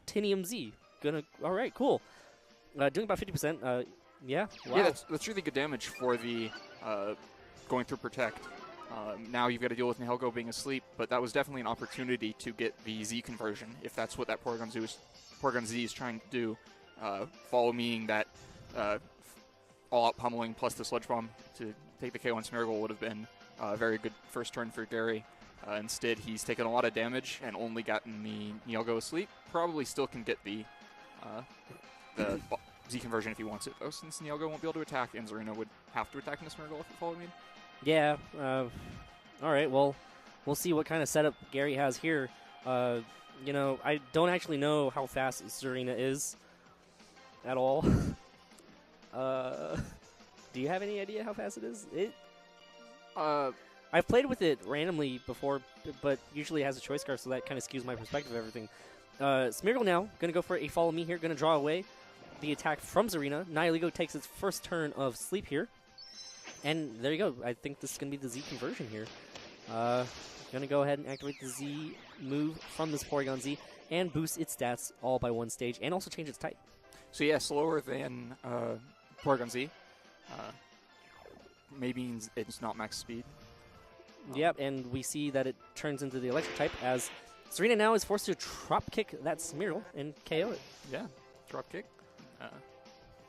Tinium Z. All right, cool. Doing about 50%. Yeah. Wow. Yeah, that's really good damage for the going through Protect. Now you've got to deal with Nihelgo being asleep, but that was definitely an opportunity to get the Z conversion, if that's what that Porygon Z is trying to do. Following that all-out pummeling plus the Sludge Bomb to take the KO on Smeargle would have been a very good first turn for Gary. Instead, he's taken a lot of damage and only gotten the Nihelgo asleep. Probably still can get the Z conversion if he wants it, though, since Nihelgo won't be able to attack, and Zarina would have to attack in the Smeargle if it followed me. Yeah. All right, well, we'll see what kind of setup Gary has here. You know, I don't actually know how fast Zarina is at all. Do you have any idea how fast it is? I've played with it randomly before, but usually it has a choice scarf, so that kind of skews my perspective of everything. Smeargle now going to go for a follow me here, going to draw away the attack from Zarina. Nihilego takes its first turn of sleep here. And there you go. I think this is going to be the Z conversion here. Going to go ahead and activate the Z move from this Porygon Z and boost its stats all by one stage and also change its type. So yeah, slower than Porygon Z. Maybe it's not max speed. Yep, and we see that it turns into the electric type as Zarina now is forced to drop kick that Smeargle and KO it. Yeah, drop kick.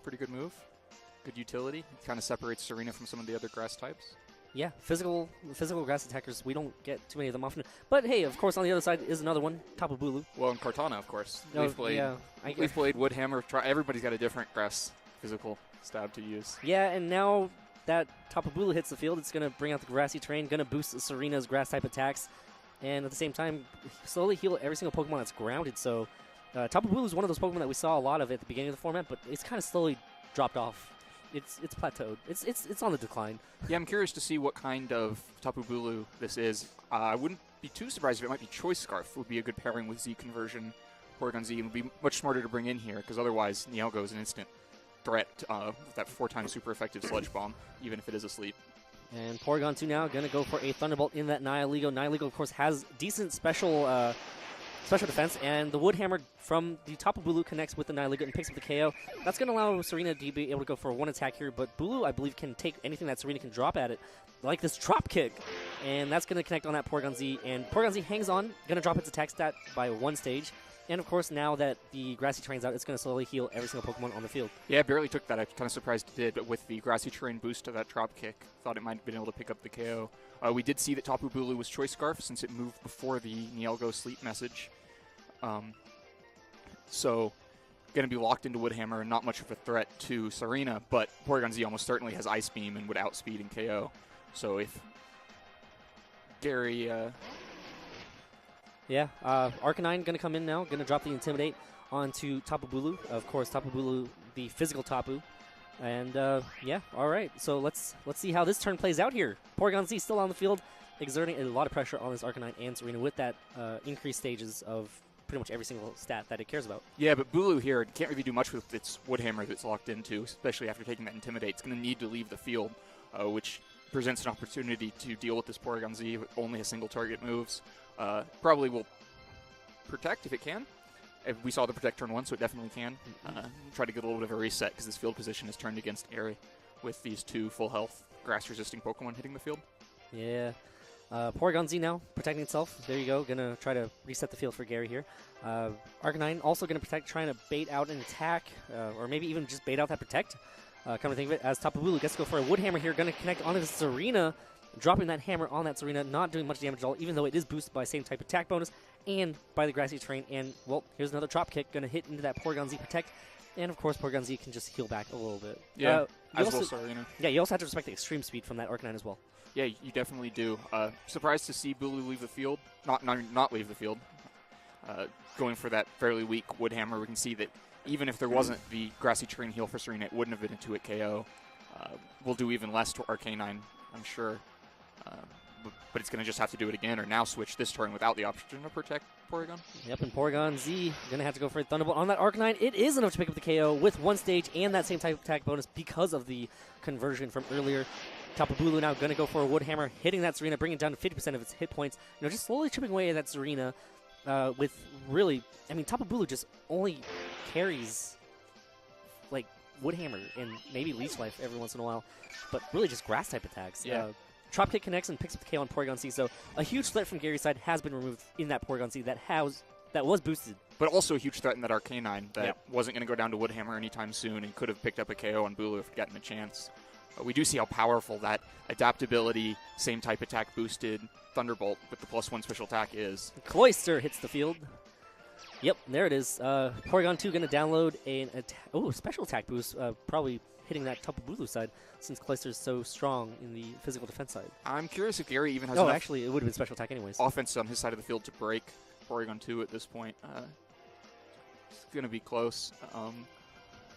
Pretty good move. Good utility. It kind of separates Zarina from some of the other grass types. Yeah, physical grass attackers, we don't get too many of them often. But hey, of course, on the other side is another one, Tapu Bulu. Well, and Kartana, of course. Oh, We've played Woodhammer. Everybody's got a different grass physical stab to use. Yeah, and now that Tapu Bulu hits the field, it's going to bring out the grassy terrain, going to boost Serena's grass-type attacks, and at the same time, slowly heal every single Pokemon that's grounded. So Tapu Bulu is one of those Pokemon that we saw a lot of at the beginning of the format, but it's kind of slowly dropped off. It's plateaued. It's on the decline. Yeah, I'm curious to see what kind of Tapu Bulu this is. I wouldn't be too surprised if it might be Choice Scarf. Would be a good pairing with Z conversion. Porygon Z would be much smarter to bring in here, because otherwise Nihelgo is an instant threat with that 4x super effective Sludge Bomb, even if it is asleep. And Porygon 2 now going to go for a Thunderbolt in that Nihilego. Nihilego, of course, has decent special defense, and the Woodhammer from the Tapu Bulu connects with the Nihilego and picks up the KO. That's going to allow Serena to be able to go for one attack here, but Bulu, I believe, can take anything that Serena can drop at it, like this drop kick, and that's going to connect on that Porygon Z, and Porygon Z hangs on, going to drop its attack stat by one stage. And, of course, now that the Grassy Terrain's out, it's going to slowly heal every single Pokemon on the field. Yeah, it barely took that. I'm kind of surprised it did, but with the Grassy Terrain boost to that drop kick, thought it might have been able to pick up the KO. We did see that Tapu Bulu was Choice Scarf since it moved before the Nihelgo sleep message. So, going to be locked into Woodhammer and not much of a threat to Serena, but Porygon Z almost certainly has Ice Beam and would outspeed and KO. So if Gary... Yeah, Arcanine going to come in now, going to drop the Intimidate onto Tapu Bulu. Of course, Tapu Bulu, the physical Tapu. And, yeah, all right. So let's see how this turn plays out here. Porygon Z still on the field, exerting a lot of pressure on this Arcanine and Serena with that increased stages of pretty much every single stat that it cares about. Yeah, but Bulu here can't really do much with its Woodhammer that's locked into, especially after taking that Intimidate. It's going to need to leave the field, which presents an opportunity to deal with this Porygon Z with only a single target moves. Probably will Protect if it can. We saw the Protect turn 1, so it definitely can. Try to get a little bit of a reset because this field position is turned against Gary with these two full health grass-resisting Pokemon hitting the field. Yeah. Porygon Z now protecting itself. There you go. Going to try to reset the field for Gary here. Arcanine also going to protect, trying to bait out an attack, or maybe even just bait out that Protect. Come to think of it, as Tapu Bulu gets to go for a Woodhammer here. Going to connect onto the Serena. Dropping that hammer on that Serena, not doing much damage at all, even though it is boosted by same type attack bonus and by the Grassy Terrain. And, well, here's another drop kick, going to hit into that Porygon Z Protect. And, of course, Porygon Z can just heal back a little bit. Yeah, as well Serena. Yeah, you also have to respect the extreme speed from that Arcanine as well. Yeah, you definitely do. Surprised to see Bulu leave the field. Not leave the field. Going for that fairly weak Woodhammer, we can see that even if there wasn't the Grassy Terrain heal for Serena, it wouldn't have been a 2-hit KO. Will do even less to Arcanine, I'm sure. But it's going to just have to do it again, or now switch this turn without the option to protect Porygon. Yep, and Porygon Z going to have to go for a Thunderbolt on that Arcanine. It is enough to pick up the KO with one stage and that same type of attack bonus because of the conversion from earlier. Tapu Bulu now going to go for a Woodhammer, hitting that Serena, bringing it down to 50% of its hit points. You know, just slowly chipping away at that Serena. with really, I mean, Tapu Bulu just only carries like Wood Hammer and maybe Leech Life every once in a while, but really just grass type attacks. Yeah. Drop kick connects and picks up the KO on Porygon Z, so a huge threat from Gary's side has been removed in that Porygon Z that was boosted. But also a huge threat in that Arcanine that wasn't going to go down to Wood Hammer anytime soon and could have picked up a KO on Bulu if he'd gotten a chance. We do see how powerful that adaptability, same type attack boosted Thunderbolt with the +1 special attack is. Cloyster hits the field. Yep, there it is. Porygon 2 going to download a special attack boost, probably hitting that Tapu Bulu side since Cloyster is so strong in the physical defense side. I'm curious if Gary even has enough actually, it would have been special attack anyways. Offense on his side of the field to break Porygon 2 at this point. It's going to be close,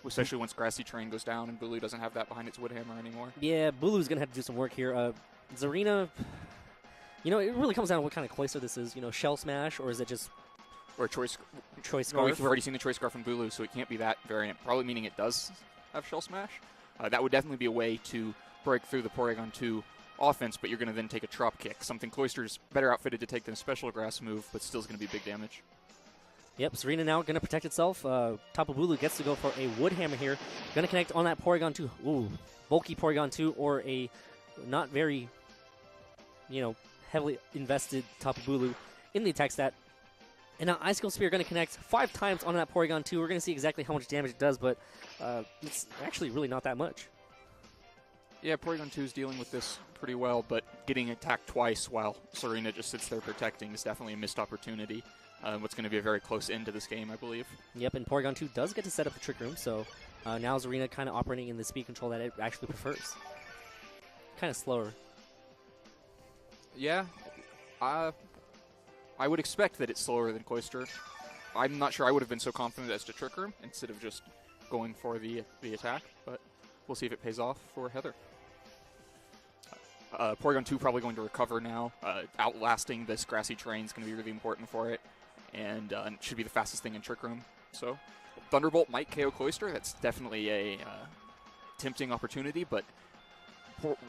especially once Grassy Terrain goes down and Bulu doesn't have that behind its Wood Hammer anymore. Yeah, Bulu's going to have to do some work here. Zarina, it really comes down to what kind of Cloyster this is. Shell Smash, or is it just... Or a Choice Scarf? No, we've already seen the Choice Scarf from Bulu, so it can't be that variant. Probably meaning it does have Shell Smash. That would definitely be a way to break through the Porygon 2 offense, but you're going to then take a Trop Kick. Something Cloyster's better outfitted to take than a special grass move, but still is going to be big damage. Yep, Serena now going to protect itself. Tapu Bulu gets to go for a Wood Hammer here. Going to connect on that Porygon 2. Ooh, bulky Porygon 2 or a not very, heavily invested Tapu Bulu in the attack stat. And now Icicle Spear going to connect 5 times on that Porygon 2. We're going to see exactly how much damage it does, but it's actually really not that much. Yeah, Porygon 2 is dealing with this pretty well, but getting attacked twice while Serena just sits there protecting is definitely a missed opportunity. What's going to be a very close end to this game, I believe. Yep, and Porygon 2 does get to set up the Trick Room, so now Zarina kind of operating in the speed control that it actually prefers. Kind of slower. Yeah, I would expect that it's slower than Cloyster. I'm not sure I would have been so confident as to Trick Room instead of just going for the attack, but we'll see if it pays off for Heather. Porygon 2 probably going to recover now. Outlasting this grassy terrain is going to be really important for it, and it should be the fastest thing in Trick Room. So Thunderbolt might KO Cloyster. That's definitely a tempting opportunity, but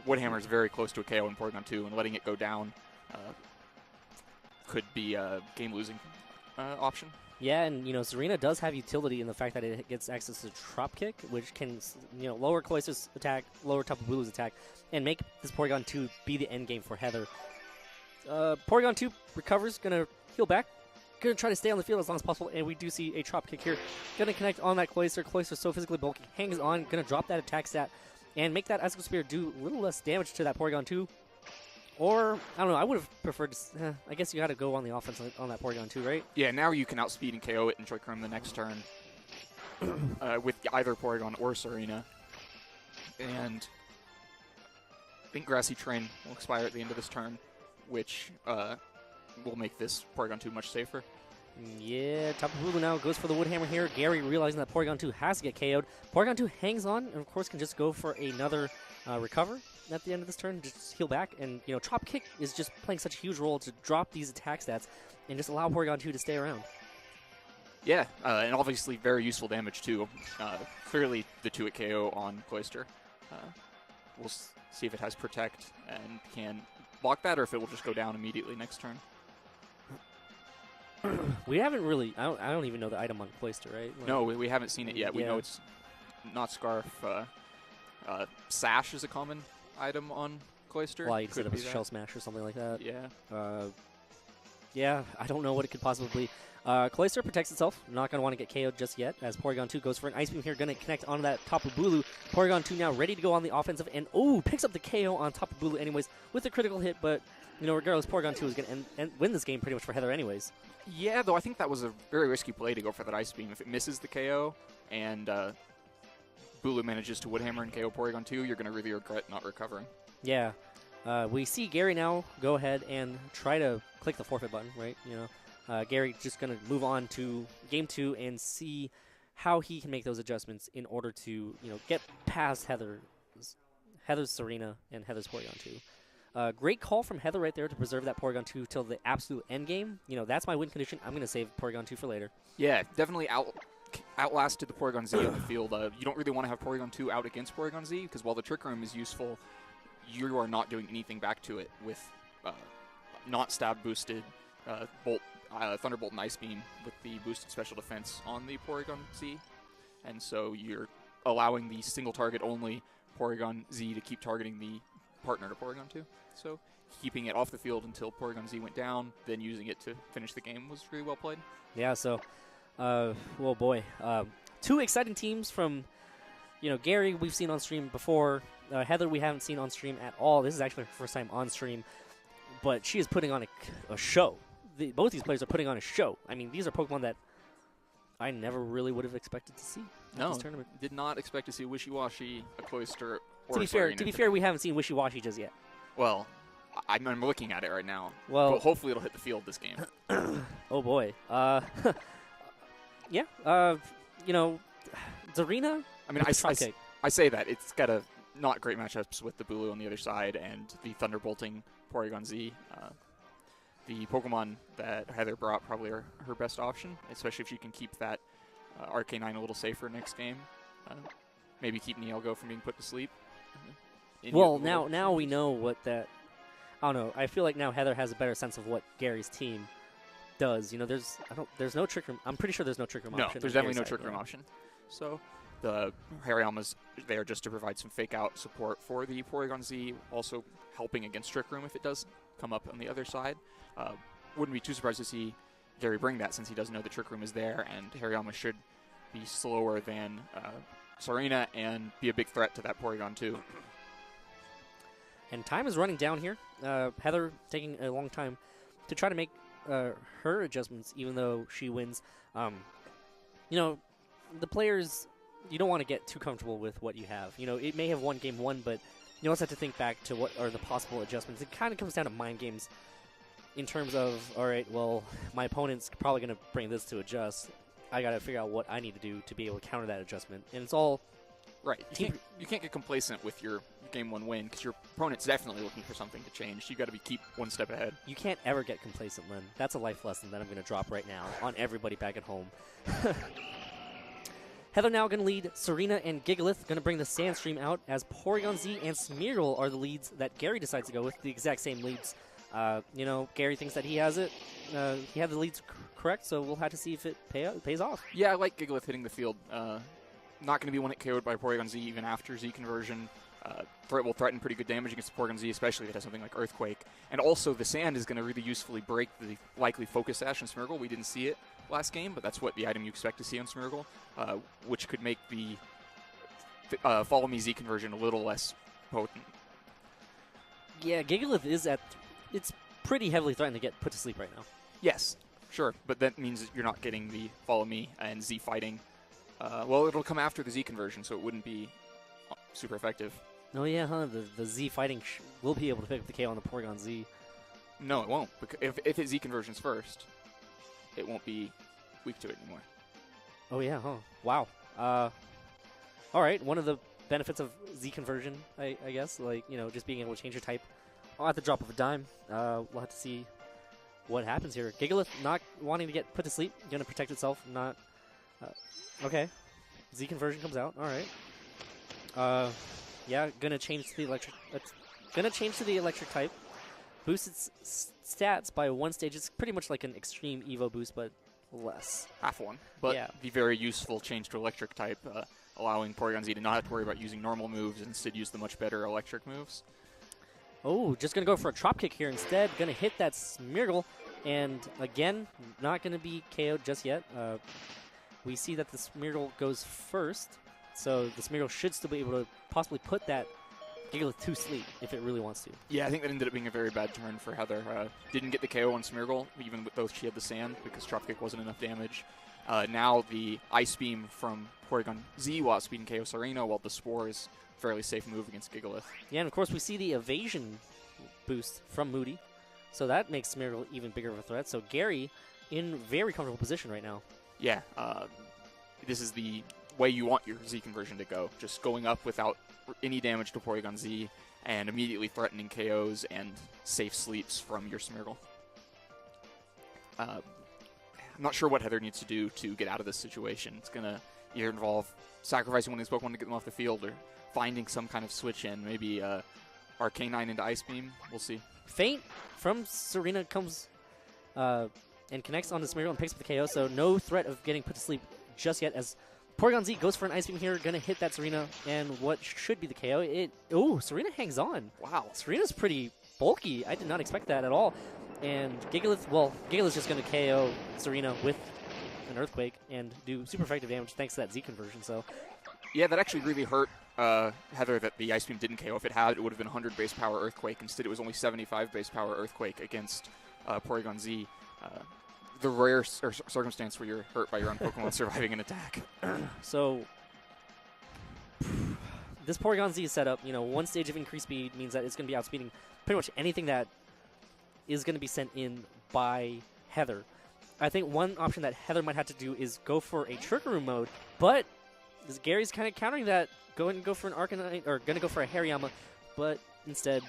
Wood Hammer is very close to a KO in Porygon 2, and letting it go down could be a game-losing option. Yeah, and Serena does have utility in the fact that it gets access to Trop Kick, which can lower Cloyster's attack, lower Tapu Bulu's attack, and make this Porygon 2 be the end game for Heather. Porygon 2 recovers, gonna heal back, gonna try to stay on the field as long as possible, and we do see a Trop Kick here. Gonna connect on that Cloyster. Cloyster's so physically bulky, hangs on, gonna drop that attack stat, and make that Icicle Spear do a little less damage to that Porygon 2. Or, I don't know, I would have preferred to... I guess you got to go on the offense on that Porygon 2, right? Yeah, now you can outspeed and KO it and Trick Room the next turn with either Porygon or Serena. And I think Grassy Terrain will expire at the end of this turn, which will make this Porygon 2 much safer. Yeah, Tapu Bulu now goes for the Wood Hammer here. Gary realizing that Porygon 2 has to get KO'd. Porygon 2 hangs on and, of course, can just go for another recover at the end of this turn, just heal back. And, Trop Kick is just playing such a huge role to drop these attack stats and just allow Porygon 2 to stay around. Yeah, and obviously very useful damage, too. Clearly the 2-hit KO on Cloyster. We'll see if it has Protect and can block that, or if it will just go down immediately next turn. We haven't really... I don't even know the item on Cloyster, right? Like, no, we haven't seen it yet. We yeah. know it's not Scarf. Sash is a common item on Cloyster. Why, you could set up a Shell Smash or something like that. Yeah. Yeah, I don't know what it could possibly be. Cloyster protects itself. Not going to want to get KO'd just yet, as Porygon 2 goes for an Ice Beam here. Going to connect onto that Tapu Bulu. Porygon 2 now ready to go on the offensive, and picks up the KO on Tapu Bulu anyways with a critical hit, but regardless, Porygon 2 is going to win this game pretty much for Heather anyways. Yeah, though I think that was a very risky play to go for that Ice Beam. If it misses the KO and Bulu manages to Wood Hammer and KO Porygon 2, you're going to really regret not recovering. Yeah. We see Gary now go ahead and try to click the forfeit button, right? Gary just going to move on to Game 2 and see how he can make those adjustments in order to, get past Heather's Serena and Heather's Porygon 2. Great call from Heather right there to preserve that Porygon 2 till the absolute end game. That's my win condition. I'm going to save Porygon 2 for later. Yeah, definitely outlasted the Porygon Z on the field. You don't really want to have Porygon 2 out against Porygon Z, because while the Trick Room is useful, you are not doing anything back to it with not stab boosted Bolt Thunderbolt and Ice Beam with the boosted special defense on the Porygon Z. And so you're allowing the single target only Porygon Z to keep targeting the partner to Porygon 2. So keeping it off the field until Porygon Z went down, then using it to finish the game was really well played. Yeah, so, well, boy. 2 exciting teams from, Gary we've seen on stream before. Heather we haven't seen on stream at all. This is actually her first time on stream, but she is putting on a show. Both these players are putting on a show. I mean, these are Pokemon that I never really would have expected to see at this tournament. Did not expect to see Wishy-Washy, a Cloyster, or to be fair, we haven't seen Wishy-Washy just yet. Well, I'm looking at it right now. Well, but hopefully it'll hit the field this game. Oh boy. Yeah. Zarina. I mean, I say that it's got a not great matchups with the Bulu on the other side and the Thunderbolting Porygon Z. The Pokemon that Heather brought probably are her best option, especially if she can keep that Arcanine a little safer next game. Maybe keep Nielgo from being put to sleep. Well, now we know what that. I don't know. I feel like now Heather has a better sense of what Gary's team does. There's no Trick Room. I'm pretty sure there's no Trick Room option. No, there's definitely no Trick Room option. So the Hariyama's there just to provide some fake out support for the Porygon Z, also helping against Trick Room if it does come up on the other side. Wouldn't be too surprised to see Gary bring that since he doesn't know the Trick Room is there, and Hariyama should be slower than Serena and be a big threat to that Porygon too. And time is running down here. Heather taking a long time to try to make her adjustments, even though she wins. The players, you don't want to get too comfortable with what you have. It may have won game 1, but you also have to think back to what are the possible adjustments. It kind of comes down to mind games in terms of, all right, well, my opponent's probably going to bring this to adjust. I got to figure out what I need to do to be able to counter that adjustment. And it's all... Right. You can't get complacent with your game 1 win because your opponent's definitely looking for something to change. You got to keep one step ahead. You can't ever get complacent, Lynn. That's a life lesson that I'm going to drop right now on everybody back at home. Heather now going to lead Serena and Gigalith, going to bring the Sandstream out as Porygon Z and Smeargle are the leads that Gary decides to go with, the exact same leads. Gary thinks that he has it. He had the leads correct, so we'll have to see if it pays off. Yeah, I like Gigalith hitting the field. Not going to be one hit KO'd by Porygon Z even after Z conversion. Will threaten pretty good damage against the Porygon Z, especially if it has something like Earthquake. And also, the Sand is going to really usefully break the likely Focus Sash on Smeargle. We didn't see it last game, but that's what the item you expect to see on Smeargle, which could make the Follow Me Z conversion a little less potent. Yeah, Gigalith is it's pretty heavily threatened to get put to sleep right now. Yes, sure, but that means that you're not getting the Follow Me and Z fighting. Well, it'll come after the Z conversion, so it wouldn't be super effective. Oh yeah, huh? The Z fighting will be able to pick up the KO on the Porygon Z. No, it won't. Because if it Z conversions first, it won't be weak to it anymore. Oh yeah, huh? Wow. All right, one of the benefits of Z conversion, I guess, just being able to change your type at the drop of a dime. We'll have to see what happens here. Gigalith not wanting to get put to sleep, going to protect itself. Not okay. Z conversion comes out. All right. Yeah, gonna change to the electric. Gonna change to the electric type. Boost its stats by 1 stage. It's pretty much like an extreme Evo boost, but less. Half one. But yeah. The very useful change to electric type, allowing Porygon Z to not have to worry about using normal moves and instead use the much better electric moves. Oh, just gonna go for a Trop Kick here instead. Gonna hit that Smeargle, and again, not gonna be KO'd just yet. We see that the Smeargle goes first. So the Smeargle should still be able to possibly put that Gigalith to sleep if it really wants to. Yeah, I think that ended up being a very bad turn for Heather. Didn't get the KO on Smeargle, even though she had the Sand, because Trop Kick wasn't enough damage. Now the Ice Beam from Porygon Z will outspeed and KO Serena, while the Spore is a fairly safe move against Gigalith. Yeah, and of course we see the Evasion boost from Moody, so that makes Smeargle even bigger of a threat. So Gary in very comfortable position right now. Yeah, this is the way you want your Z conversion to go. Just going up without any damage to Porygon Z and immediately threatening KOs and safe sleeps from your Smeargle. I'm not sure what Heather needs to do to get out of this situation. It's going to either involve sacrificing one of these Pokemon to get them off the field or finding some kind of switch in. Maybe Arcanine into Ice Beam. We'll see. Feint from Serena comes and connects onto Smeargle and picks up the KO, so no threat of getting put to sleep just yet as Porygon Z goes for an Ice Beam here, going to hit that Serena, and what should be the KO. Serena hangs on. Wow. Serena's pretty bulky. I did not expect that at all. And Gigalith's just going to KO Serena with an Earthquake and do super effective damage thanks to that Z conversion. So, yeah, that actually really hurt Heather that the Ice Beam didn't KO. If it had, it would have been 100 base power Earthquake. Instead, it was only 75 base power Earthquake against Porygon Z. The rare circumstance where you're hurt by your own Pokemon surviving an attack. So, this Porygon Z setup, one stage of increased speed means that it's going to be outspeeding pretty much anything that is going to be sent in by Heather. I think one option that Heather might have to do is go for a Trick Room mode, but Gary's kind of countering that, going to go for an Arcanine, or going to go for a Hariyama, but instead,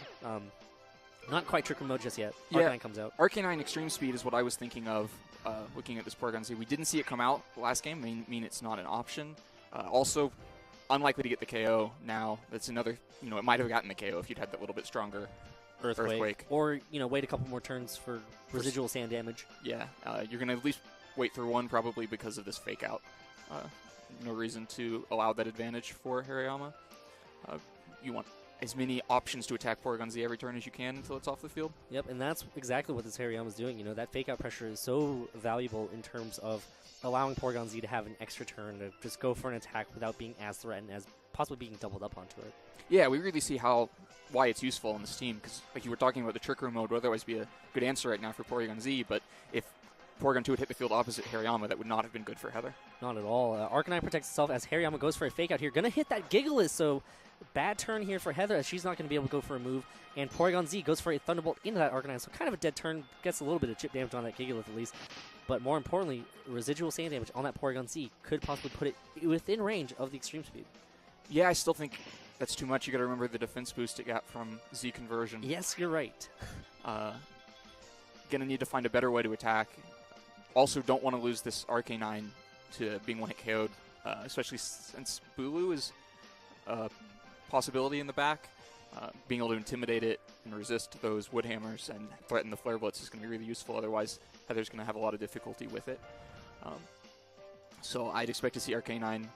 not quite Trick Room mode just yet. Arcanine comes out. Arcanine Extreme Speed is what I was thinking of looking at this Porygon Z. We didn't see it come out last game, mean it's not an option. Also, unlikely to get the KO now. That's another, it might have gotten the KO if you'd had that little bit stronger Earthquake. Or, wait a couple more turns for residual sand damage. Yeah, you're going to at least wait through one probably because of this Fake Out. No reason to allow that advantage for Hariyama. You want as many options to attack Porygon Z every turn as you can until it's off the field. Yep, and that's exactly what this Hariyama is doing. That Fake Out pressure is so valuable in terms of allowing Porygon Z to have an extra turn to just go for an attack without being as threatened as possibly being doubled up onto it. Yeah, we really see why it's useful in this team, because like you were talking about, the Trick Room mode would otherwise be a good answer right now for Porygon Z, but if Porygon 2 had hit the field opposite Hariyama, that would not have been good for Heather. Not at all. Arcanine protects itself as Hariyama goes for a Fake Out here. Going to hit that Gigalith, so bad turn here for Heather as she's not going to be able to go for a move. And Porygon Z goes for a Thunderbolt into that Arcanine, so kind of a dead turn. Gets a little bit of chip damage on that Gigalith at least. But more importantly, residual sand damage on that Porygon Z could possibly put it within range of the Extreme Speed. Yeah, I still think that's too much. You got to remember the defense boost it got from Z conversion. Yes, you're right. Gonna need to find a better way to attack. Also, don't want to lose this Arcanine to being one-hit KO'd, especially since Bulu is a possibility in the back. Being able to intimidate it and resist those Wood Hammers and threaten the Flare Blitz is going to be really useful. Otherwise, Heather's going to have a lot of difficulty with it. So I'd expect to see Arcanine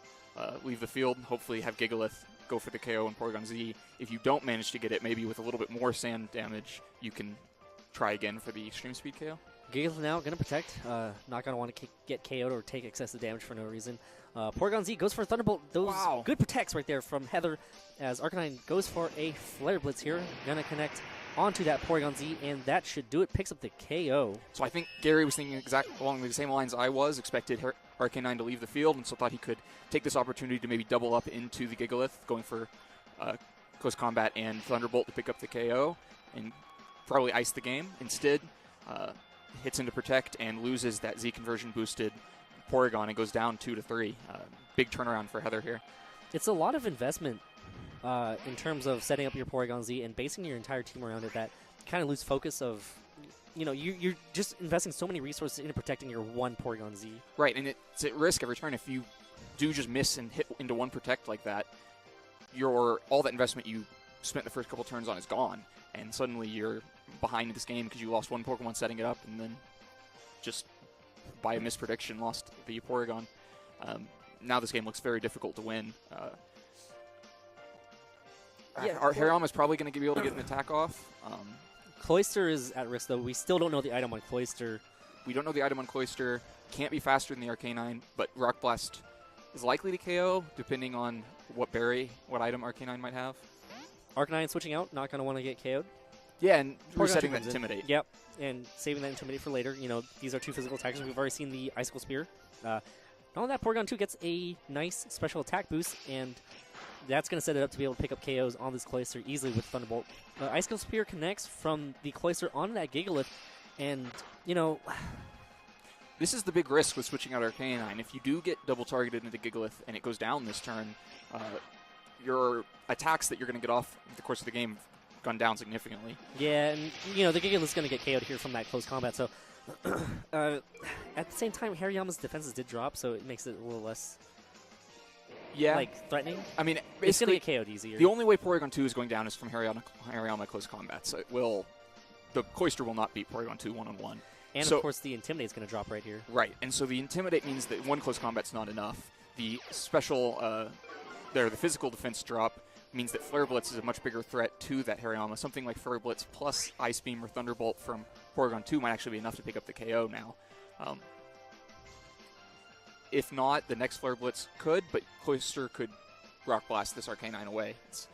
leave the field, hopefully have Gigalith go for the KO and Porygon Z. If you don't manage to get it, maybe with a little bit more sand damage, you can try again for the Extreme Speed KO. Gigalith now going to protect, not going to want to get KO'd or take excessive damage for no reason. Porygon Z goes for a Thunderbolt. Those good protects right there from Heather as Arcanine goes for a Flare Blitz here. Going to connect onto that Porygon Z, and that should do it. Picks up the KO. So I think Gary was thinking along the same lines I was, expected Arcanine to leave the field, and so thought he could take this opportunity to maybe double up into the Gigalith, going for Close Combat and Thunderbolt to pick up the KO, and probably ice the game. Instead, hits into Protect and loses that Z conversion boosted Porygon and goes down 2-3. Big turnaround for Heather here. It's a lot of investment in terms of setting up your Porygon Z and basing your entire team around it that kind of lose focus of, you're just investing so many resources into protecting your one Porygon Z. Right, and it's at risk every turn. If you do just miss and hit into one Protect like that, all that investment you spent the first couple turns on is gone, and suddenly you're behind this game because you lost one Pokemon setting it up and then just by a misprediction lost the Porygon. Now this game looks very difficult to win. Hariyama's probably going to be able to get an attack off. Cloyster is at risk, though. We still don't know the item on Cloyster. We don't know the item on Cloyster. Can't be faster than the Arcanine, but Rock Blast is likely to KO, depending on what item Arcanine might have. Arcanine switching out, not going to want to get KO'd. Yeah, and resetting that Intimidate. Yep, and saving that Intimidate for later. These are two physical attackers. We've already seen the Icicle Spear. Not only that, Porygon 2 gets a nice special attack boost, and that's going to set it up to be able to pick up KOs on this Cloyster easily with Thunderbolt. Icicle Spear connects from the Cloyster onto that Gigalith, and, this is the big risk with switching out Arcanine. If you do get double targeted into Gigalith and it goes down this turn, your attacks that you're going to get off the course of the game have gone down significantly. Yeah, and, the Gigalith's going to get KO'd here from that close combat, so at the same time, Hariyama's defenses did drop, so it makes it a little less threatening. I mean, it's going to get KO'd easier. The only way Porygon 2 is going down is from Hariyama close combat, so the Cloyster will not beat Porygon 2 one-on-one. And, So- of course, the Intimidate's going to drop right here. Right, and so the Intimidate means that one close combat's not enough. The special, the physical defense drop means that Flare Blitz is a much bigger threat to that Hariyama. Something like Flare Blitz plus Ice Beam or Thunderbolt from Porygon 2 might actually be enough to pick up the KO now. If not, the next Flare Blitz could, but Cloyster could Rock Blast this Arcanine away. It's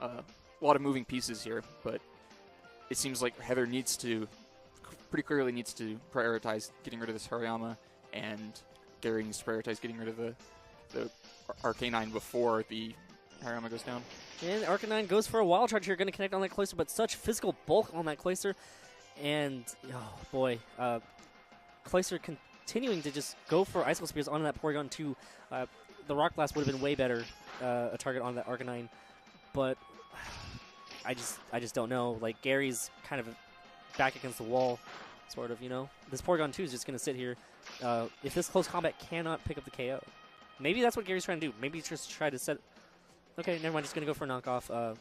a lot of moving pieces here, but it seems like Heather pretty clearly needs to prioritize getting rid of this Hariyama, and Gary needs to prioritize getting rid of the Arcanine before the Hariyama goes down. And Arcanine goes for a Wild Charge here, going to connect on that Cloyster, but such physical bulk on that Cloyster. And, oh boy, Cloyster continuing to just go for Icicle Spears on that Porygon 2. The Rock Blast would have been way better a target on that Arcanine, but I just don't know. Like, Gary's kind of back against the wall, sort of, you know. This Porygon 2 is just going to sit here. If this close combat cannot pick up the KO, maybe that's what Gary's trying to do. Maybe he's just trying to set... Okay, never mind, just going to go for a knockoff.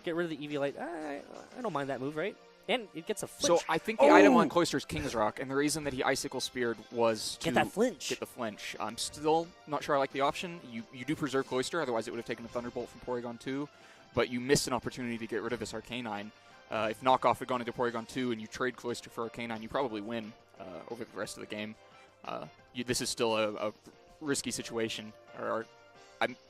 Get rid of the Eviolite. I don't mind that move, right? And it gets a flinch. So I think the item on Cloyster is King's Rock, and the reason that he Icicle Speared was to get that flinch. Get the flinch. I'm still not sure I like the option. You do preserve Cloyster, otherwise it would have taken a Thunderbolt from Porygon 2, but you missed an opportunity to get rid of this Arcanine. If Knockoff had gone into Porygon 2 and you trade Cloyster for Arcanine, you probably win over the rest of the game. This is still a risky situation.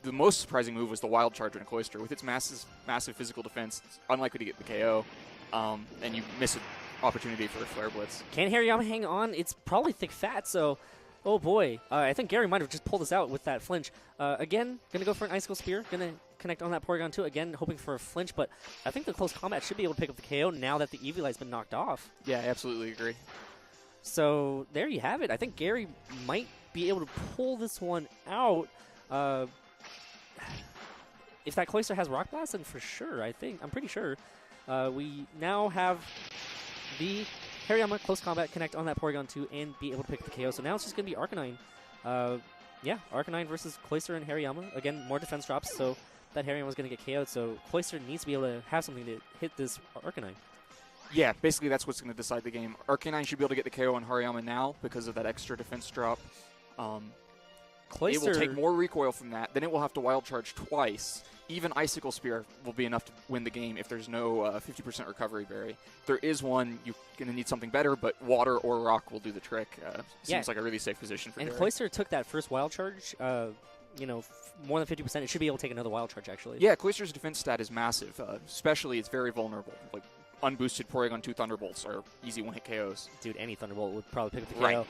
The most surprising move was the Wild Charge on Cloyster. With its massive physical defense, it's unlikely to get the KO, and you miss an opportunity for a Flare Blitz. Can Hariyama hang on? It's probably thick fat, so... Oh boy. I think Gary might have just pulled us out with that flinch. Again, going to go for an Icicle Spear. Going to connect on that Porygon 2. Again, hoping for a flinch, but I think the close combat should be able to pick up the KO now that the Eviolite's been knocked off. Yeah, I absolutely agree. So there you have it. I think Gary might be able to pull this one out. If that Cloyster has Rock Blast, then for sure, I'm pretty sure. We now have the Hariyama close combat connect on that Porygon 2 and be able to pick the KO. So now it's just going to be Arcanine. Yeah, Arcanine versus Cloyster and Hariyama. Again, more defense drops, so that Hariyama's going to get KO'd. So Cloyster needs to be able to have something to hit this Arcanine. Yeah, basically that's what's going to decide the game. Arcanine should be able to get the KO on Hariyama now because of that extra defense drop. It will take more recoil from that. Then it will have to Wild Charge twice. Even Icicle Spear will be enough to win the game if there's no 50% recovery berry. If there is one, you're going to need something better, but Water or Rock will do the trick. Seems like a really safe position for Gary. And Cloyster took that first Wild Charge, more than 50%. It should be able to take another Wild Charge, actually. Yeah, Cloyster's defense stat is massive. Especially, it's very vulnerable. Like, unboosted Porygon 2 Thunderbolts are easy one-hit KOs. Dude, any Thunderbolt would probably pick up the KO.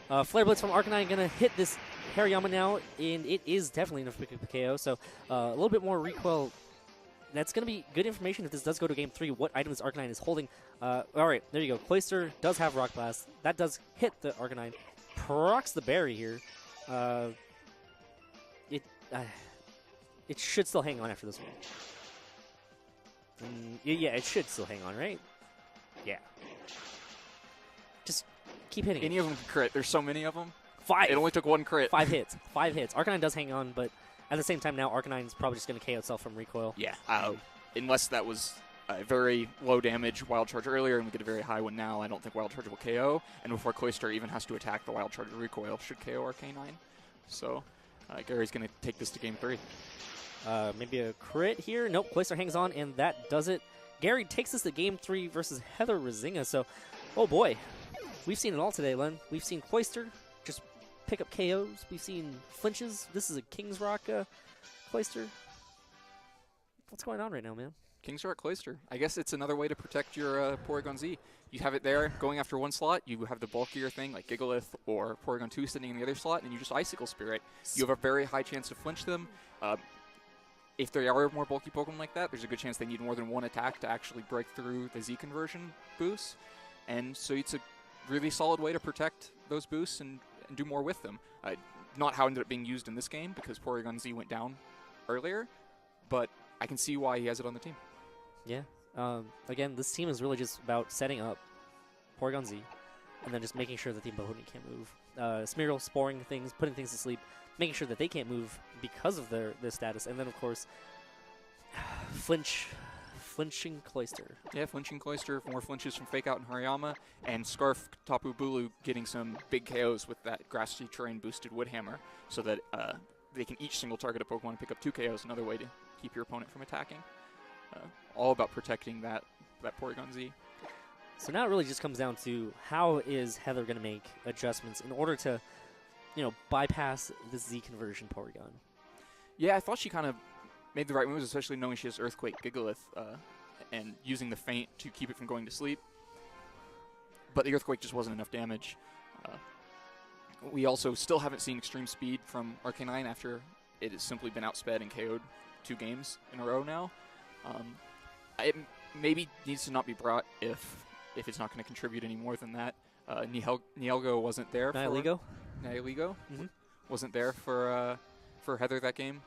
Right. Flare Blitz from Arcanine going to hit this Hariyama now, and it is definitely enough to pick up the KO. So a little bit more recoil. That's going to be good information if this does go to Game 3, what items Arcanine is holding. All right, there you go. Cloyster does have Rock Blast. That does hit the Arcanine. Procs the berry here. It should still hang on after this one. Yeah, it should still hang on, right? Yeah. Just keep hitting Any of them can crit. There's so many of them. 5. It only took 1 crit. 5 hits. 5 hits. Arcanine does hang on, but at the same time now, Arcanine's probably just going to KO itself from recoil. Yeah. Unless that was a very low damage Wild Charge earlier and we get a very high one now, I don't think Wild Charge will KO. And before Cloyster even has to attack, the Wild Charge recoil should KO Arcanine. So Gary's going to take this to Game 3. Maybe a crit here. Nope, Cloyster hangs on, and that does it. Gary takes this to Game 3 versus Heather Rysenga. So, oh boy, we've seen it all today, Len. We've seen Cloyster just pick up KOs. We've seen flinches. This is a King's Rock Cloyster. What's going on right now, man? King's Rock Cloyster. I guess it's another way to protect your Porygon Z. You have it there going after one slot. You have the bulkier thing like Gigalith or Porygon 2 sitting in the other slot, and you just Icicle Spear it. You have a very high chance to flinch them. If there are more bulky Pokemon like that, there's a good chance they need more than one attack to actually break through the Z conversion boost. And so it's a really solid way to protect those boosts and do more with them. Not how it ended up being used in this game because Porygon Z went down earlier, but I can see why he has it on the team. Yeah. Again, this team is really just about setting up Porygon Z and then just making sure that the opponent can't move. Smeargle sporing things, putting things to sleep, making sure that they can't move because of their status. And then, of course, flinch flinching Cloister. Yeah, flinching Cloister, more flinches from Fake Out and Hariyama, and Scarf Tapu Bulu getting some big KOs with that grassy terrain boosted Woodhammer, so that they can each single target a Pokemon and pick up 2 KOs, another way to keep your opponent from attacking. All about protecting that Porygon Z. So now it really just comes down to how is Heather going to make adjustments in order to, bypass the Z conversion Porygon. Yeah, I thought she kind of made the right moves, especially knowing she has Earthquake Gigalith and using the feint to keep it from going to sleep. But the Earthquake just wasn't enough damage. We also still haven't seen extreme speed from Arcanine after it has simply been outsped and KO'd 2 games in a row now. It maybe needs to not be brought if it's not going to contribute any more than that. Nihelgo wasn't there. Nihilego? Nihilego wasn't there for Heather that game.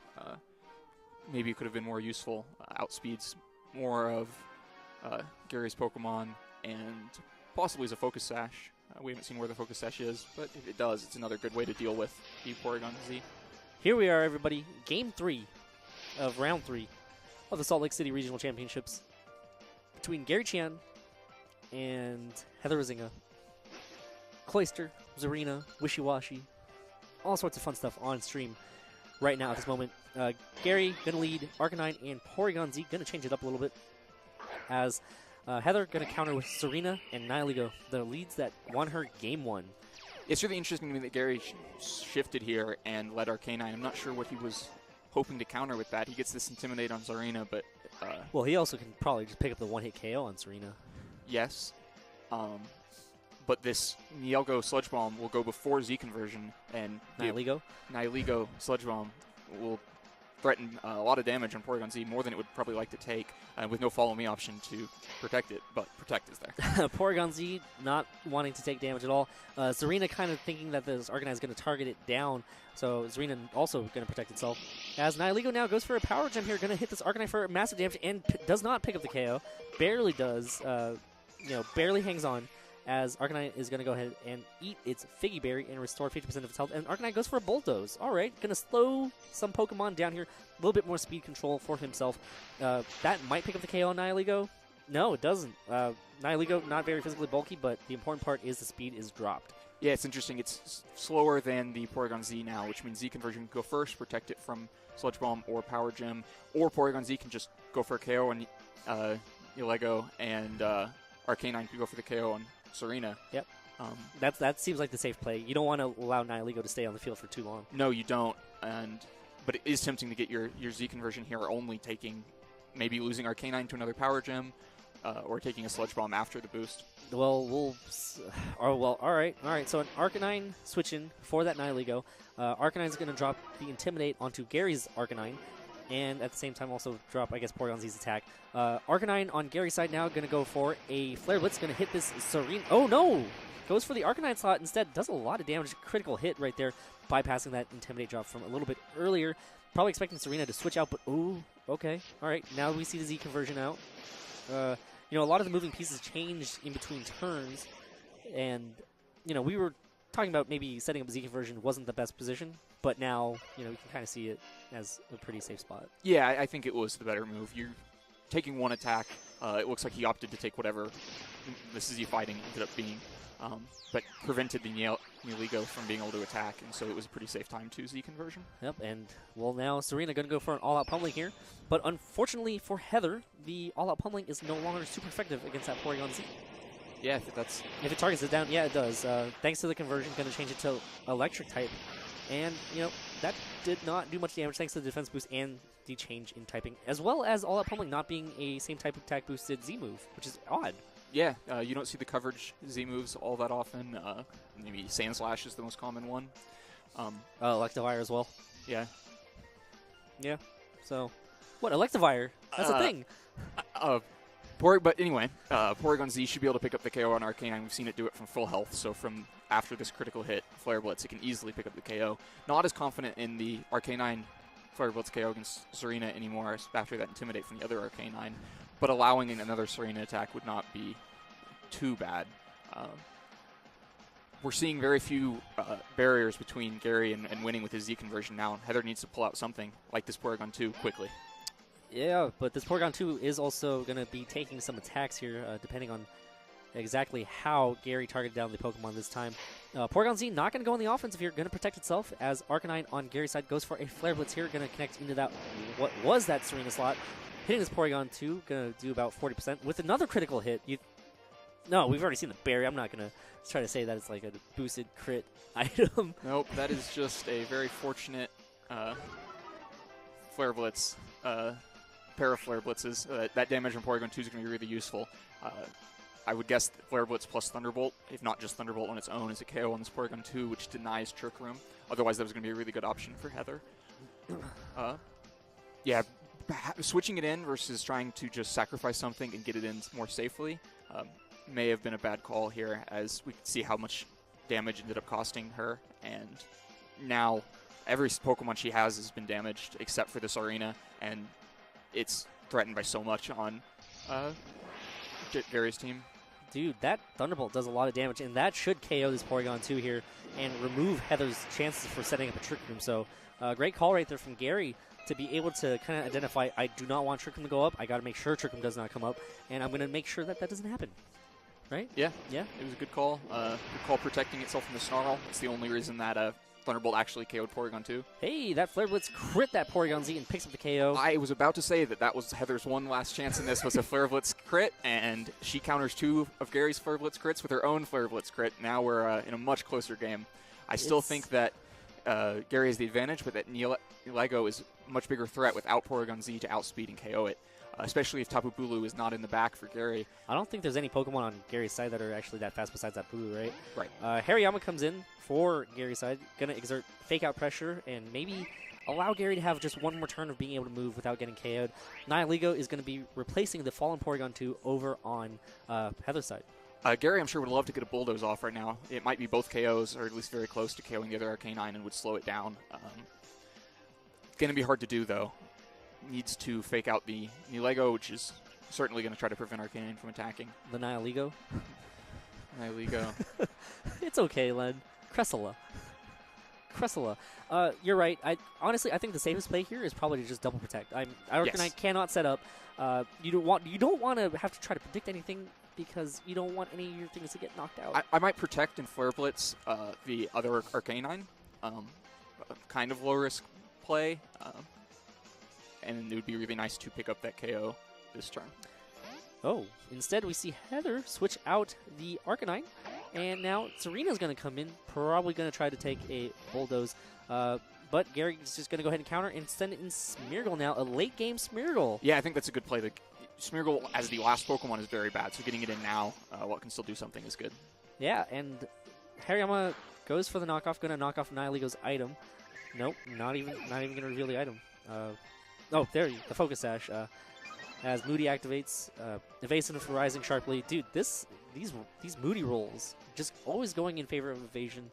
Maybe it could have been more useful. Outspeeds more of Gary's Pokemon and possibly as a Focus Sash. We haven't seen where the Focus Sash is, but if it does, it's another good way to deal with the Porygon Z. Here we are, everybody. Game 3 of Round 3 of the Salt Lake City Regional Championships between Gary Qian and Heather Rysenga. Cloister, Zarina, Wishy-Washy, all sorts of fun stuff on stream right now at this moment. Gary going to lead Arcanine and Porygon Z, going to change it up a little bit as Heather going to counter with Serena and Nihilego, the leads that won her Game 1. It's really interesting to me that Gary shifted here and led Arcanine. I'm not sure what he was hoping to counter with that. He gets this Intimidate on Zarina, but... well, he also can probably just pick up the one-hit KO on Serena. Yes. But this Nihelgo Sludge Bomb will go before Z conversion, and Nihilego Sludge Bomb will threaten a lot of damage on Porygon Z, more than it would probably like to take, with no Follow Me option to protect it, but Protect is there. Porygon Z not wanting to take damage at all. Zarina kind of thinking that this Arcanine is going to target it down, so Zarina also going to protect itself. As Nihilego now goes for a Power Gem here, going to hit this Arcanine for massive damage, and does not pick up the KO. Barely does, barely hangs on, as Arcanine is going to go ahead and eat its Figgy Berry and restore 50% of its health. And Arcanine goes for a Bulldoze. All right, going to slow some Pokemon down here. A little bit more speed control for himself. That might pick up the KO on Nihilego. No, it doesn't. Nihilego, not very physically bulky, but the important part is the speed is dropped. Yeah, it's interesting. It's slower than the Porygon Z now, which means Z conversion can go first, protect it from Sludge Bomb or Power Gem, or Porygon Z can just go for a KO on Nihilego, and Arcanine can go for the KO on Serena. Yep. That seems like the safe play. You don't want to allow Nihilego to stay on the field for too long. No, you don't. But it is tempting to get your Z conversion here, only maybe losing Arcanine to another Power Gem, or taking a Sludge Bomb after the boost. Well, all right. So an Arcanine switching for that Nihilego. Arcanine's going to drop the Intimidate onto Gary's Arcanine, and at the same time also drop, I guess, Porygon Z's attack. Arcanine on Gary's side now going to go for a Flare Blitz, going to hit this Serena. Oh, no! Goes for the Arcanine slot instead. Does a lot of damage. Critical hit right there, bypassing that Intimidate drop from a little bit earlier. Probably expecting Serena to switch out, but ooh, okay. All right, now we see the Z conversion out. A lot of the moving pieces changed in between turns, and, we were talking about maybe setting up a Z conversion wasn't the best position, but now, you can kind of see it as a pretty safe spot. Yeah, I think it was the better move. You're taking one attack. It looks like he opted to take whatever the Z fighting ended up being, but prevented the Nihilego from being able to attack, and so it was a pretty safe time to Z conversion. Yep, and, now Serena going to go for an all-out pummeling here, but unfortunately for Heather, the all-out pummeling is no longer super effective against that Porygon Z. Yeah, if it targets it down, yeah, it does. Thanks to the conversion, going to change it to Electric type. And, that did not do much damage thanks to the defense boost and the change in typing, as well as all-out pummeling not being a same type of attack boosted Z move, which is odd. Yeah, you don't see the coverage Z moves all that often. Maybe Sand Slash is the most common one. Electivire as well. Yeah. Yeah. So, what, Electivire? That's a thing. But anyway, Porygon Z should be able to pick up the KO on Arcanine. We've seen it do it from full health, so from after this critical hit, Flare Blitz, it can easily pick up the KO. Not as confident in the Arcanine Flare Blitz KO against Serena anymore after that Intimidate from the other Arcanine, but allowing another Serena attack would not be too bad. We're seeing very few barriers between Gary and winning with his Z conversion now. Heather needs to pull out something like this Porygon 2 quickly. Yeah, but this Porygon 2 is also going to be taking some attacks here, depending on exactly how Gary targeted down the Pokemon this time. Porygon Z not going to go on the offensive here, going to protect itself as Arcanine on Gary's side goes for a Flare Blitz here, going to connect into that what was that Serena slot. Hitting this Porygon 2, going to do about 40% with another critical hit. No, we've already seen the berry. I'm not going to try to say that it's like a boosted crit item. Nope, that is just a very fortunate Flare Blitz. Pair of Flare Blitzes. That damage on Porygon 2 is going to be really useful. I would guess Flare Blitz plus Thunderbolt, if not just Thunderbolt on its own, is a KO on this Porygon 2, which denies Trick Room. Otherwise, that was going to be a really good option for Heather. Yeah, switching it in versus trying to just sacrifice something and get it in more safely may have been a bad call here, as we can see how much damage ended up costing her. And now every Pokemon she has been damaged except for this Arena, and it's threatened by so much on Gary's team. Dude, that Thunderbolt does a lot of damage, and that should KO this Porygon 2 here and remove Heather's chances for setting up a Trick Room. So, great call right there from Gary to be able to kind of identify, I do not want Trick Room to go up. I got to make sure Trick Room does not come up, and I'm going to make sure that that doesn't happen. Right? Yeah. Yeah. It was a good call. Good call protecting itself from the Snarl. It's the only reason that Thunderbolt actually KO'd Porygon 2. Hey, that Flare Blitz crit that Porygon Z and picks up the KO. I was about to say that was Heather's one last chance in this was a Flare Blitz crit, and she counters 2 of Gary's Flare Blitz crits with her own Flare Blitz crit. Now we're in a much closer game. I still think that Gary has the advantage, but that Lego is a much bigger threat without Porygon Z to outspeed and KO it, especially if Tapu Bulu is not in the back for Gary. I don't think there's any Pokemon on Gary's side that are actually that fast besides that Bulu, right? Right. Hariyama comes in for Gary's side, going to exert fake-out pressure and maybe allow Gary to have just one more turn of being able to move without getting KO'd. Nihilego is going to be replacing the fallen Porygon 2 over on Heather's side. Gary, I'm sure, would love to get a Bulldoze off right now. It might be both KOs, or at least very close to KOing the other Arcanine, and would slow it down. Going to be hard to do, though. Needs to fake out the Nihilego, which is certainly going to try to prevent Arcanine from attacking. The Nihilego? Nihilego. It's okay, Len. Cressula. You're right. Honestly, I think the safest play here is probably to just double protect. Arcanine cannot set up. You don't want to have to try to predict anything because you don't want any of your things to get knocked out. I might protect and Flare Blitz the other Arcanine. Kind of low risk play. And it would be really nice to pick up that KO this turn. Oh, instead we see Heather switch out the Arcanine, and now Serena's going to come in, probably going to try to take a Bulldoze, but Gary's just going to go ahead and counter and send it in Smeargle now, a late-game Smeargle. Yeah, I think that's a good play. Smeargle, as the last Pokemon, is very bad, so getting it in now while it can still do something is good. Yeah, and Hariyama goes for the knockoff, going to knock off Nihilego's item. Nope, not even going to reveal the item. Oh, there, the Focus Sash. As Moody activates, evasive for Rising sharply. Dude, these Moody rolls just always going in favor of evasion.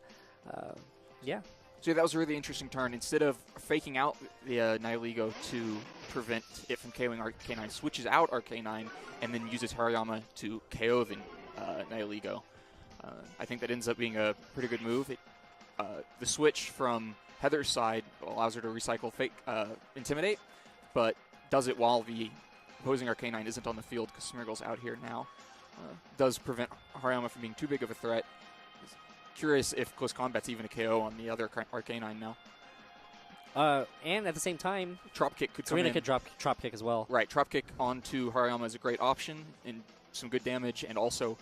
Yeah. So yeah, that was a really interesting turn. Instead of faking out the Nihilego to prevent it from KOing Arcanine, switches out Arcanine and then uses Hariyama to KO the Nihilego. I think that ends up being a pretty good move. The switch from Heather's side allows her to recycle fake Intimidate, but does it while the opposing Arcanine isn't on the field because Smeargle's out here now. Does prevent Hariyama from being too big of a threat. Curious if Close Combat's even a KO on the other Arcanine now. And at the same time, Trop Kick could come in. Serena could drop kick as well. Right, Trop Kick onto Hariyama is a great option and some good damage, and also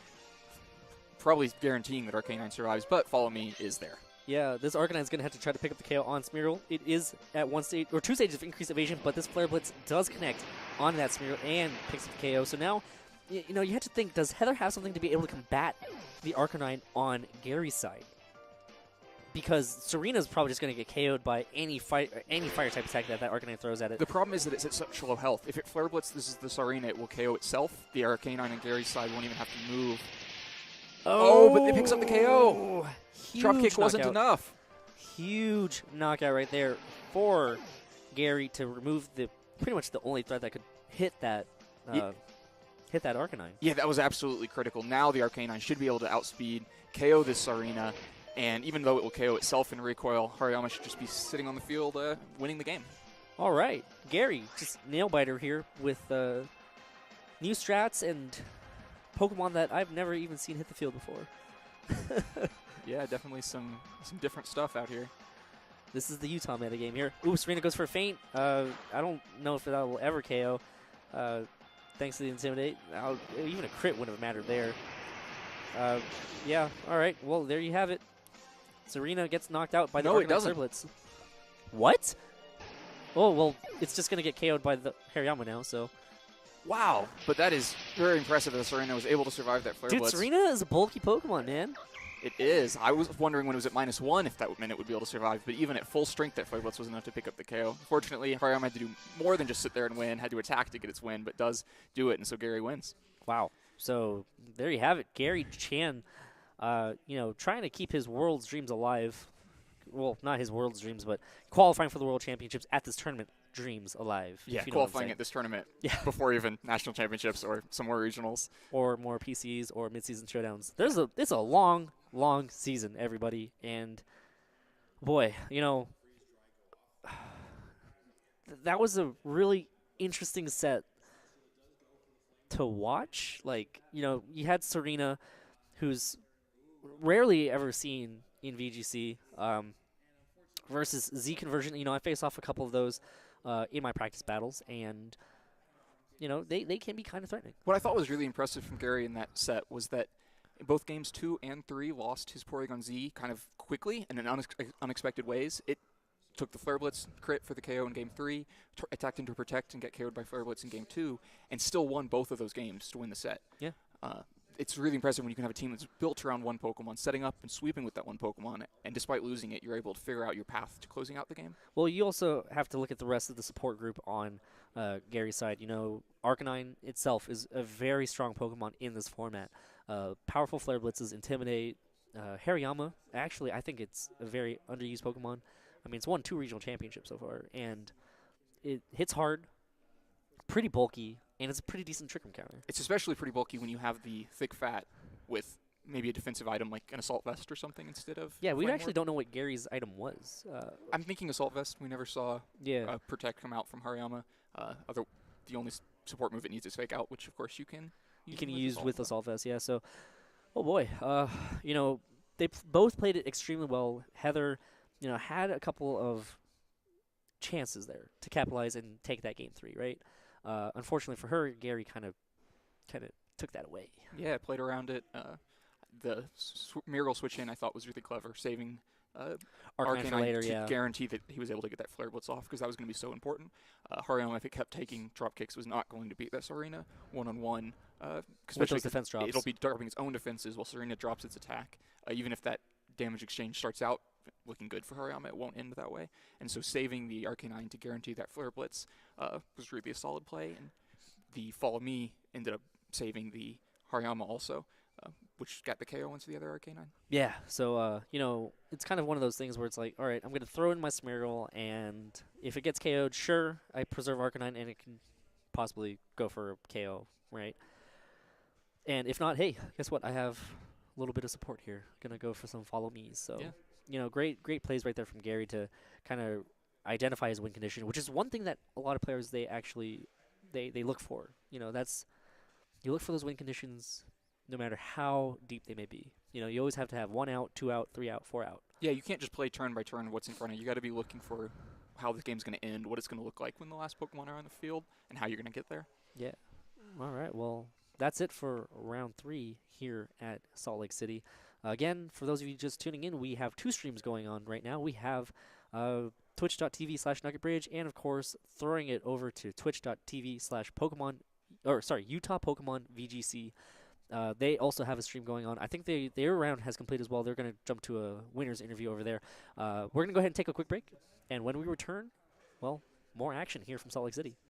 probably guaranteeing that Arcanine survives, but Follow Me is there. Yeah, this Arcanine is going to have to try to pick up the KO on Smeargle. It is at 1 stage or 2 stages of increased evasion, but this Flare Blitz does connect on that Smeargle and picks up the KO. So now, you have to think, does Heather have something to be able to combat the Arcanine on Gary's side? Because Serena's probably just going to get KO'd by any fire type attack that Arcanine throws at it. The problem is that it's at such low health. If it Flare Blitzes the Serena, it will KO itself. The Arcanine on Gary's side won't even have to move. Oh, but it picks up the KO. Drop kick wasn't enough. Huge knockout right there for Gary to remove pretty much the only threat that could hit that Arcanine. Yeah, that was absolutely critical. Now the Arcanine should be able to outspeed, KO this Serena, and even though it will KO itself in recoil, Hariyama should just be sitting on the field winning the game. All right, Gary, just nail biter here with new strats and Pokemon that I've never even seen hit the field before. Yeah, definitely some different stuff out here. This is the Utah metagame here. Ooh, Serena goes for a feint. I don't know if that will ever KO. Thanks to the Intimidate. Even a crit wouldn't have mattered there. Yeah, all right. Well, there you have it. Serena gets knocked out by the Arcanine Serblets. What? Oh, well, it's just going to get KO'd by the Hariyama now, so. Wow, but that is very impressive that Serena was able to survive that Flare Dude, Blitz. Serena is a bulky Pokemon, man. It is. I was wondering when it was at -1 if that meant it would be able to survive, but even at full strength, that Flare Blitz was enough to pick up the KO. Fortunately, Hariyama had to do more than just sit there and win, had to attack to get its win, but does do it, and so Gary wins. Wow. So there you have it. Gary Qian, trying to keep his world's dreams alive. Well, not his world's dreams, but qualifying for the World Championships at this tournament, dreams alive. Yeah, qualifying at this tournament before even national championships or some more regionals. Or more PCs or mid-season showdowns. It's a long season, everybody. And, boy, that was a really interesting set to watch. Like, you had Serena, who's rarely ever seen in VGC, versus Z Conversion. I face off a couple of those in my practice battles, and they can be kind of threatening. What I thought was really impressive from Gary in that set was that in both games 2 and 3 lost his Porygon Z kind of quickly and in unexpected ways. It took the Flare Blitz crit for the KO in game 3, attacked into Protect and get KO'd by Flare Blitz in game 2, and still won both of those games to win the set. Yeah. It's really impressive when you can have a team that's built around one Pokemon, setting up and sweeping with that one Pokemon, and despite losing it, you're able to figure out your path to closing out the game. Well, you also have to look at the rest of the support group on Gary's side. Arcanine itself is a very strong Pokemon in this format. Powerful Flare Blitzes, Intimidate. Hariyama, actually, I think it's a very underused Pokemon. I mean, it's won 2 regional championships so far, and it hits hard, pretty bulky, and it's a pretty decent trick room counter. It's especially pretty bulky when you have the thick fat with maybe a defensive item like an Assault Vest or something instead of... Yeah, we actually don't know what Gary's item was. I'm thinking Assault Vest. We never saw Protect come out from Hariyama. The only support move it needs is Fake Out, which, of course, you can use with Assault Vest, yeah. So, oh, boy. They both played it extremely well. Heather, had a couple of chances there to capitalize and take that game 3, right? Unfortunately for her, Gary kind of took that away. Yeah, played around it. The Miracle switch in I thought was really clever, saving Arcanine later, to guarantee that he was able to get that Flare Blitz off, because that was going to be so important. Hariyama, if it kept taking drop kicks, was not going to beat that Serena one-on-one. With those defense drops. It'll be dropping its own defenses while Serena drops its attack. Even if that damage exchange starts out looking good for Hariyama, it won't end that way. And so saving the Arcanine to guarantee that Flare Blitz was really a solid play. And the Follow Me ended up saving the Hariyama also, which got the KO into the other Arcanine. Yeah, so, it's kind of one of those things where it's like, all right, I'm going to throw in my Smeargle, and if it gets KO'd, sure, I preserve Arcanine, and it can possibly go for a KO, right? And if not, hey, guess what? I have a little bit of support here. Going to go for some Follow Me's. So, great plays right there from Gary to kind of identify his win condition, which is one thing that a lot of players, they look for. You look for those win conditions no matter how deep they may be. You always have to have 1 out, 2 out, 3 out, 4 out. Yeah, you can't just play turn by turn what's in front of you. You got to be looking for how the game's going to end, what it's going to look like when the last Pokemon are on the field, and how you're going to get there. Yeah. All right, well, that's it for round 3 here at Salt Lake City. Again, for those of you just tuning in, we have 2 streams going on right now. We have twitch.tv/NuggetBridge, and of course, throwing it over to twitch.tv/Pokemon, Utah Pokemon VGC. They also have a stream going on. I think their round has completed as well. They're going to jump to a winner's interview over there. We're going to go ahead and take a quick break, and when we return, well, more action here from Salt Lake City.